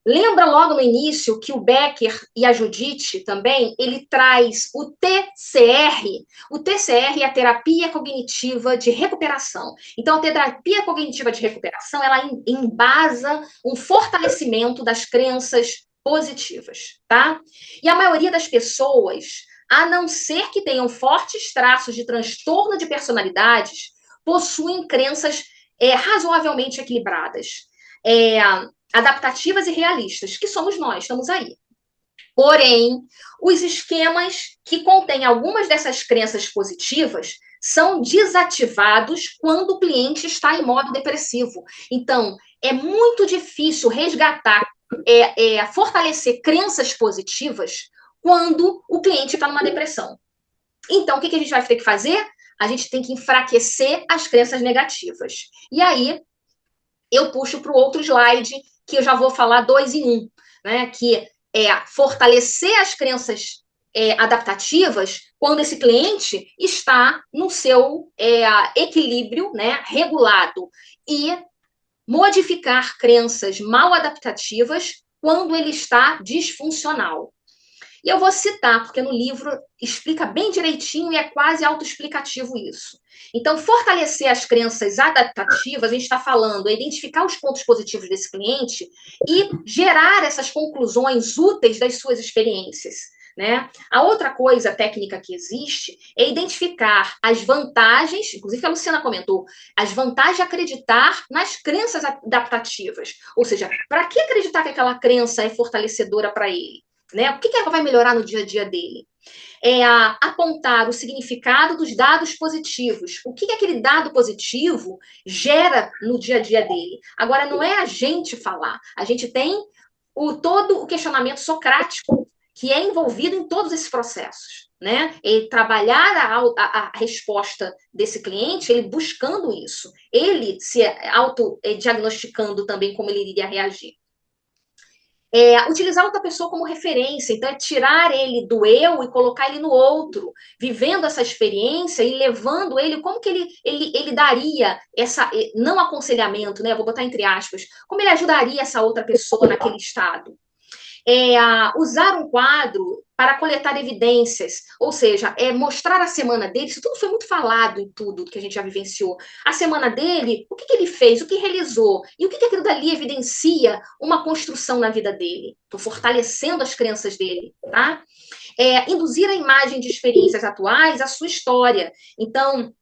Lembra logo no início que o Becker e a Judith também, ele traz o TCR. O TCR é a terapia cognitiva de recuperação. Então, a terapia cognitiva de recuperação, ela embasa um fortalecimento das crenças positivas, tá? E a maioria das pessoas, a não ser que tenham fortes traços de transtorno de personalidades, possuem crenças razoavelmente equilibradas. Adaptativas e realistas, que somos nós, estamos aí. Porém, os esquemas que contêm algumas dessas crenças positivas são desativados quando o cliente está em modo depressivo. Então, é muito difícil resgatar, fortalecer crenças positivas quando o cliente está numa depressão. Então, o que a gente vai ter que fazer? A gente tem que enfraquecer as crenças negativas. E aí, eu puxo para o outro slide, que eu já vou falar 2 em 1, né? Que é fortalecer as crenças adaptativas quando esse cliente está no seu equilíbrio, né, regulado, e modificar crenças mal adaptativas quando ele está disfuncional. E eu vou citar, porque no livro explica bem direitinho e é quase autoexplicativo isso. Então, fortalecer as crenças adaptativas, a gente está falando, é identificar os pontos positivos desse cliente e gerar essas conclusões úteis das suas experiências, né? A outra coisa técnica que existe é identificar as vantagens, inclusive que a Luciana comentou, as vantagens de acreditar nas crenças adaptativas. Ou seja, para que acreditar que aquela crença é fortalecedora para ele? Né? O que ela vai melhorar no dia a dia dele? Apontar o significado dos dados positivos. O que aquele dado positivo gera no dia a dia dele? Agora, não é a gente falar. A gente tem todo o questionamento socrático que é envolvido em todos esses processos. Né? E trabalhar a resposta desse cliente, ele buscando isso. Ele se autodiagnosticando também como ele iria reagir. Utilizar outra pessoa como referência, então é tirar ele do eu e colocar ele no outro, vivendo essa experiência e levando ele, como que ele daria não aconselhamento, né? Vou botar entre aspas, como ele ajudaria essa outra pessoa naquele estado. Usar um quadro para coletar evidências, ou seja, mostrar a semana dele, isso tudo foi muito falado em tudo que a gente já vivenciou. A semana dele, o que ele fez, o que realizou, e o que aquilo dali evidencia uma construção na vida dele. Estou fortalecendo as crenças dele, tá? Induzir a imagem de experiências atuais à sua história. Então,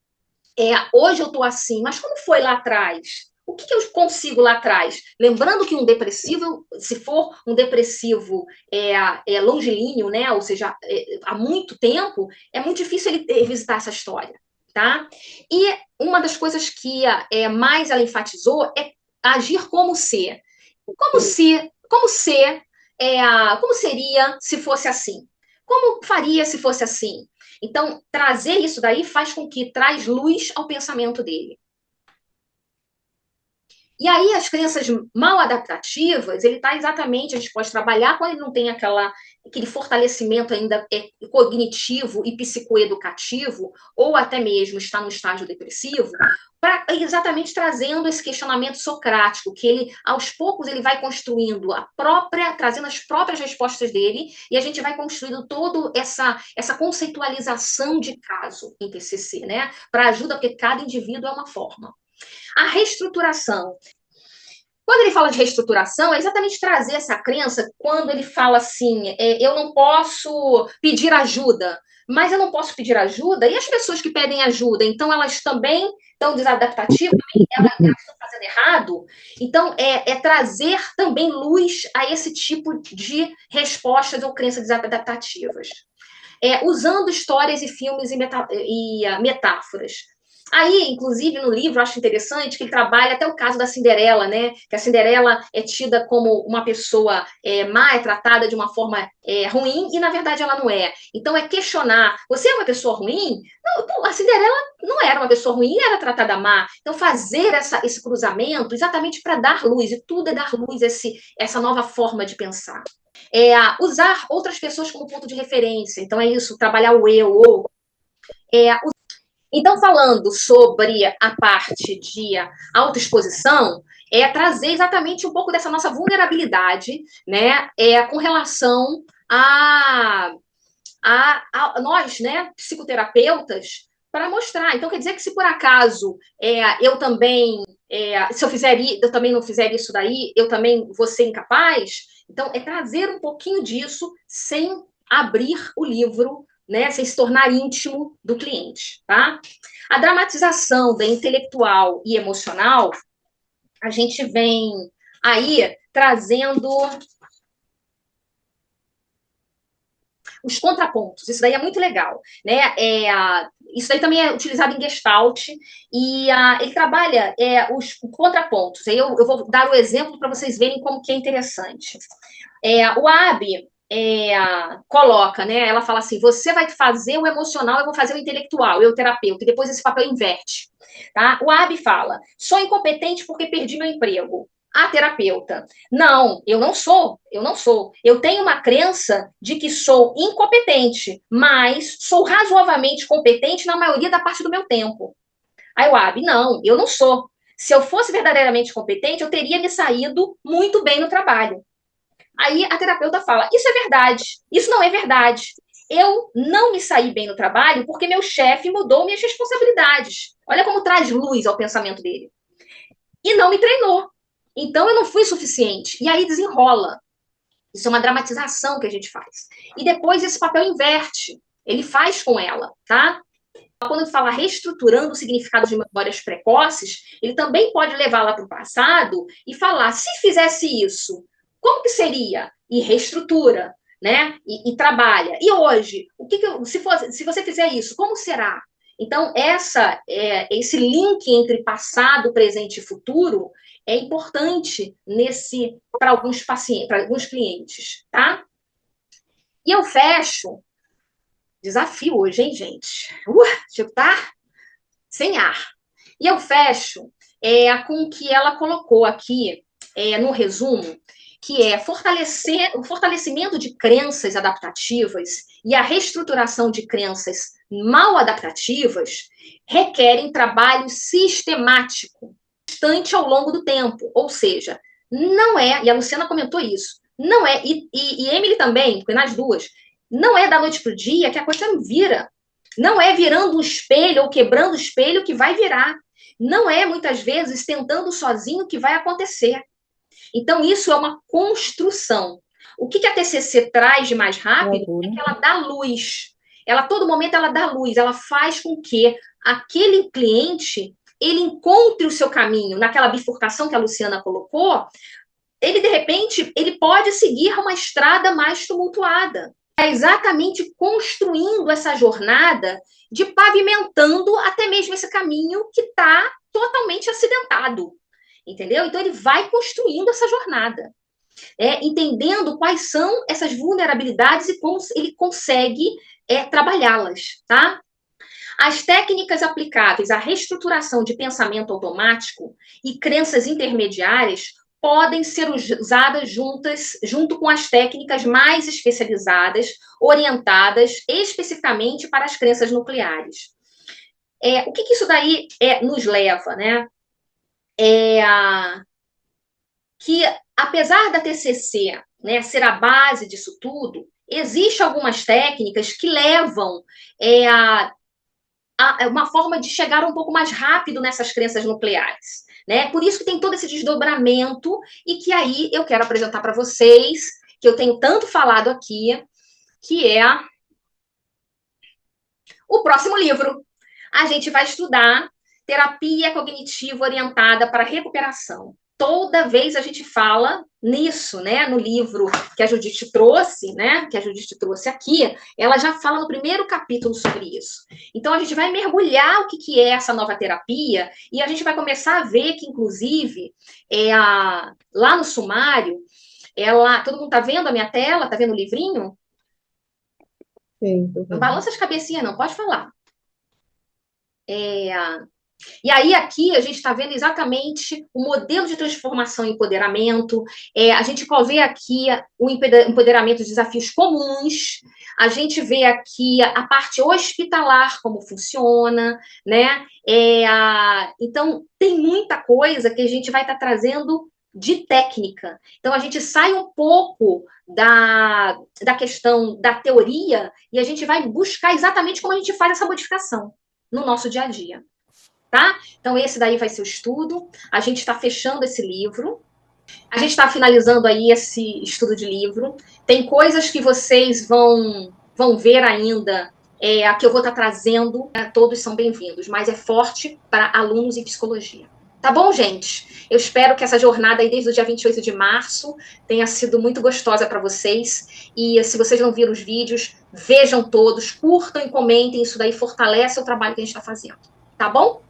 hoje eu estou assim, mas como foi lá atrás? O que eu consigo lá atrás? Lembrando que um depressivo, se for um depressivo longilíneo, né? Ou seja, há muito tempo, é muito difícil ele revisitar essa história, tá? E uma das coisas que mais ela enfatizou é agir como ser. Como seria se fosse assim? Como faria se fosse assim? Então, trazer isso daí faz com que traz luz ao pensamento dele. E aí, as crenças mal adaptativas, ele está exatamente, a gente pode trabalhar quando ele não tem aquele fortalecimento ainda cognitivo e psicoeducativo, ou até mesmo está no estágio depressivo, exatamente trazendo esse questionamento socrático, que ele, aos poucos, ele vai construindo trazendo as próprias respostas dele, e a gente vai construindo toda essa conceitualização de caso em TCC, né? Para ajuda, porque cada indivíduo é uma forma. A reestruturação. Quando ele fala de reestruturação, é exatamente trazer essa crença quando ele fala assim, eu não posso pedir ajuda, mas eu não posso pedir ajuda, e as pessoas que pedem ajuda, então elas também estão desadaptativas, elas estão fazendo errado, então trazer também luz a esse tipo de respostas ou crenças desadaptativas. Usando histórias e filmes e metáforas. Aí, inclusive, no livro, eu acho interessante que ele trabalha até o caso da Cinderela, né? Que a Cinderela é tida como uma pessoa má, é tratada de uma forma ruim, e na verdade ela não é. Então, questionar: você é uma pessoa ruim? Não, a Cinderela não era uma pessoa ruim, era tratada má. Então, fazer esse cruzamento exatamente para dar luz, e tudo é dar luz, essa nova forma de pensar. Usar outras pessoas como ponto de referência. Então, é isso, trabalhar o eu. Então, falando sobre a parte de autoexposição, trazer exatamente um pouco dessa nossa vulnerabilidade, né, com relação a nós, né, psicoterapeutas, para mostrar. Então, quer dizer que se por acaso eu também, se eu também não fizer isso daí, eu também vou ser incapaz. Então, trazer um pouquinho disso sem abrir o livro, né, sem se tornar íntimo do cliente, tá? A dramatização da intelectual e emocional, a gente vem aí trazendo os contrapontos. Isso daí é muito legal, né? Isso daí também é utilizado em Gestalt, e ele trabalha os contrapontos. Aí eu vou dar o exemplo para vocês verem como que é interessante. O Abbe coloca, né? Ela fala assim: você vai fazer o emocional, eu vou fazer o intelectual, eu, terapeuta, e depois esse papel inverte. Tá? O Abbe fala: sou incompetente porque perdi meu emprego. A terapeuta: não, eu não sou. Eu tenho uma crença de que sou incompetente, mas sou razoavelmente competente na maioria da parte do meu tempo. Aí o Abbe: não, eu não sou. Se eu fosse verdadeiramente competente, eu teria me saído muito bem no trabalho. Aí a terapeuta fala: isso é verdade, isso não é verdade. Eu não me saí bem no trabalho porque meu chefe mudou minhas responsabilidades. Olha como traz luz ao pensamento dele. E não me treinou. Então eu não fui suficiente. E aí desenrola. Isso é uma dramatização que a gente faz. E depois esse papel inverte. Ele faz com ela, tá? Quando ele fala reestruturando o significado de memórias precoces, ele também pode levá-la para o passado e falar: se fizesse isso, como que seria? E reestrutura, né? E trabalha. E hoje, se você fizer isso, como será? Então, esse link entre passado, presente e futuro é importante para alguns pacientes, para alguns clientes, tá? E eu fecho. Desafio hoje, hein, gente? Tipo, tá sem ar. E eu fecho com o que ela colocou aqui no resumo, que é o fortalecimento de crenças adaptativas e a reestruturação de crenças mal adaptativas, requerem trabalho sistemático, constante ao longo do tempo. Ou seja, não é, e a Luciana comentou isso, não é, e Emily também, foi nas duas, não é da noite para o dia que a coisa vira. Não é virando um espelho ou quebrando o espelho que vai virar. Não é, muitas vezes, tentando sozinho que vai acontecer. Então, isso é uma construção. O que a TCC traz de mais rápido é que ela dá luz. Ela, a todo momento, ela dá luz. Ela faz com que aquele cliente, ele encontre o seu caminho. Naquela bifurcação que a Luciana colocou, ele, de repente, ele pode seguir uma estrada mais tumultuada. É exatamente construindo essa jornada de pavimentando até mesmo esse caminho que está totalmente acidentado. Entendeu? Então, ele vai construindo essa jornada, entendendo quais são essas vulnerabilidades e como ele consegue trabalhá-las, tá? As técnicas aplicáveis à reestruturação de pensamento automático e crenças intermediárias podem ser usadas junto com as técnicas mais especializadas, orientadas especificamente para as crenças nucleares. O que isso daí nos leva, né? Que, apesar da TCC, né, ser a base disso tudo, existem algumas técnicas que levam a uma forma de chegar um pouco mais rápido nessas crenças nucleares. Né? Por isso que tem todo esse desdobramento e que aí eu quero apresentar para vocês, que eu tenho tanto falado aqui, que é o próximo livro. A gente vai estudar terapia cognitiva orientada para recuperação. Toda vez a gente fala nisso, né? No livro que a Judith trouxe, né? Que a Judith trouxe aqui, ela já fala no primeiro capítulo sobre isso. Então, a gente vai mergulhar o que é essa nova terapia e a gente vai começar a ver que, inclusive, lá no sumário, todo mundo tá vendo a minha tela? Tá vendo o livrinho? Sim, não balança as cabecinhas, não. Pode falar. E aí, aqui, a gente está vendo exatamente o modelo de transformação e empoderamento. A gente vê aqui o empoderamento de desafios comuns. A gente vê aqui a parte hospitalar, como funciona, né? Então, tem muita coisa que a gente vai estar trazendo de técnica. Então, a gente sai um pouco da questão da teoria e a gente vai buscar exatamente como a gente faz essa modificação no nosso dia a dia. Tá? Então, esse daí vai ser o estudo. A gente está fechando esse livro. A gente está finalizando aí esse estudo de livro. Tem coisas que vocês vão ver ainda, a que eu vou estar trazendo. Todos são bem-vindos, mas é forte para alunos em psicologia. Tá bom, gente? Eu espero que essa jornada aí desde o dia 28 de março tenha sido muito gostosa para vocês. E se vocês não viram os vídeos, vejam todos, curtam e comentem. Isso daí fortalece o trabalho que a gente está fazendo. Tá bom?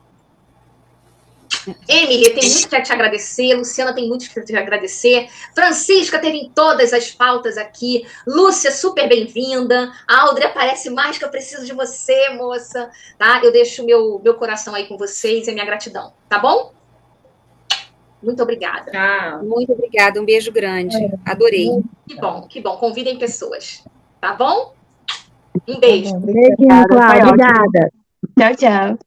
Emily, tem muito que te agradecer. Luciana tem muito que te agradecer. Francisca teve em todas as pautas aqui. Lúcia, super bem-vinda. Audrey, aparece mais que eu preciso de você, moça. Tá? Eu deixo meu coração aí com vocês e a minha gratidão. Tá bom? Muito obrigada. Tchau. Muito obrigada. Um beijo grande. Adorei. Que bom, que bom. Convidem pessoas. Tá bom? Um beijo. Beijinho, Cláudia. Obrigada. Tchau, tchau.